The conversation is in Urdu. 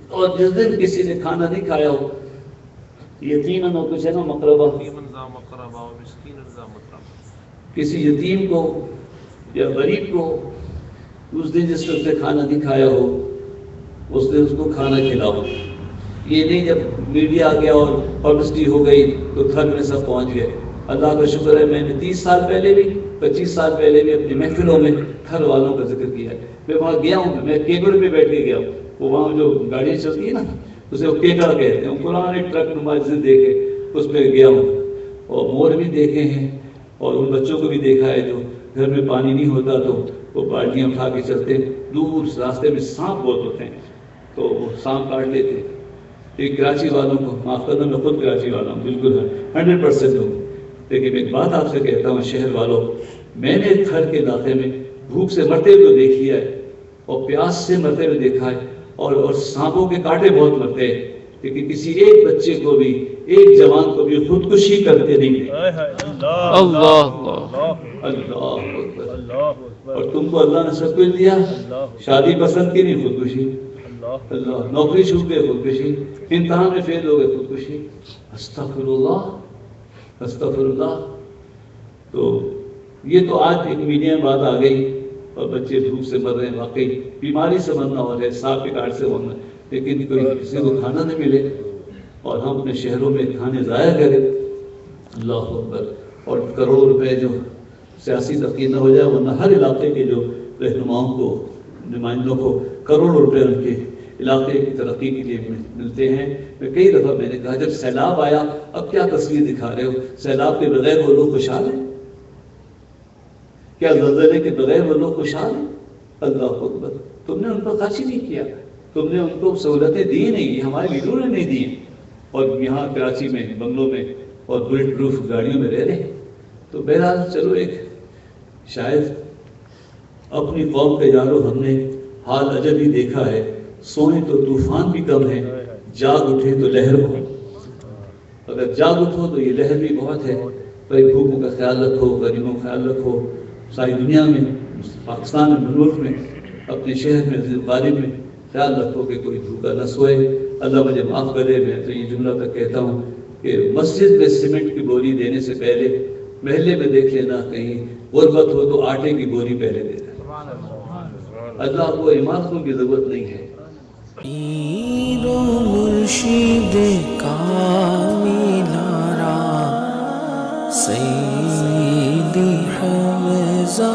اور جس دن کسی نے کھانا نہیں کھایا ہو یقیناً وہ کچھ ہے نا مقربہ، کسی یتیم کو یا غریب کو اس دن جس نے کھانا نہیں کھایا ہو اس دن اس کو کھانا کھلاؤ. یہ نہیں جب میڈیا آ گیا اور پبلسٹی ہو گئی تو گھر میں سب پہنچ گئے. اللہ کا شکر ہے میں نے 30 سال پہلے بھی 25 سال پہلے بھی اپنی محفلوں میں گھر والوں کا ذکر کیا ہے. میں وہاں گیا ہوں، میں کیبل پہ بیٹھ کے گیا ہوں. وہ وہاں جو گاڑی چلتی ہے نا اسے وہ کیکڑ کہتے ہیں، پرانے ٹرک نما جسے دیکھے اس پہ گیا ہوں. اور مور بھی دیکھے ہیں اور ان بچوں کو بھی دیکھا ہے جو گھر میں پانی نہیں ہوتا تو وہ بالٹیاں اٹھا کے چلتے. دور راستے میں سانپ بہت ہوتے ہیں تو وہ سانپ کاٹ لیتے. ایک کراچی والوں کو معاف کرنا، میں خود کراچی والا ہوں بالکل 100% ہوں، لیکن ایک بات آپ سے کہتا ہوں شہر والوں، میں نے گھر کے علاقے میں بھوک سے مرتے ہوئے دیکھ لیا ہے اور پیاس سے مرتے ہوئے دیکھا ہے اور سانپوں کے کاٹے بہت مرتے ہیں، لیکن کسی ایک بچے کو بھی ایک جوان کو بھی خودکشی کرتے نہیں دیکھا. اللہ. اور تم کو اللہ نے سب کچھ دیا، شادی پسند کی نہیں خودکشی، اللہ نوکری چھوٹ گئے خودکشی، امتحان میں فیل ہو گئے خودکشی. استغفر اللہ استغفر اللہ. تو یہ تو آج ایک میڈیا میں بات آ گئی اور بچے بھوک سے مر رہے ہیں، واقعی بیماری سے مرنا ہو رہا ہے، سانپ کے کاٹ سے مرنا ہے، لیکن کوئی کسی کو کھانا نہیں ملے اور ہم اپنے شہروں میں کھانے ضائع کریں. اللہ اکبر. اور کروڑوں روپے جو سیاسی تقریر نہ ہو جائے، ورنہ ہر علاقے کے جو رہنماؤں کو نمائندوں کو کروڑوں روپے ان کے علاقے کی ترقی کے لیے ملتے ہیں. میں کئی دفعہ میں نے کہا جب سیلاب آیا اب کیا تصویر دکھا رہے ہو؟ سیلاب کے بغیر وہ لوگ خوشحال ہیں؟ کیا زلزلے کے بغیر وہ لوگ خوشحال ہیں؟ اللہ اکبر. تم نے ان پر خرچ ہی نہیں کیا، تم نے ان کو سہولتیں دی نہیں، یہ ہمارے لیڈروں نے نہیں دی، اور یہاں کراچی میں بنگلوں میں اور بلٹ پروف گاڑیوں میں رہ رہے ہیں. تو بہرحال چلو ایک شاید اپنی قوم کے یارو ہم نے حال عجب ہی دیکھا ہے، سوئیں تو طوفان بھی کم ہے، جاگ اٹھے تو لہر بہت. اگر جاگ اٹھو تو یہ لہر بھی بہت ہے. بھائی بھوکوں کا خیال رکھو، غریبوں کا خیال رکھو، ساری دنیا میں پاکستان میں ملک میں اپنے شہر میں غالب میں خیال رکھو کہ کوئی بھوکا نہ سوئے. اللہ مجھے معاف کرے، میں تو یہ جملہ تک کہتا ہوں کہ مسجد میں سیمنٹ کی بوری دینے سے پہلے محلے میں دیکھ لینا کہیں غربت ہو تو آٹے کی بوری پہلے دے دینا. اللہ کو عمارتوں کی ضرورت نہیں ہے. پیر و مرشد کامل را سیدی حمزہ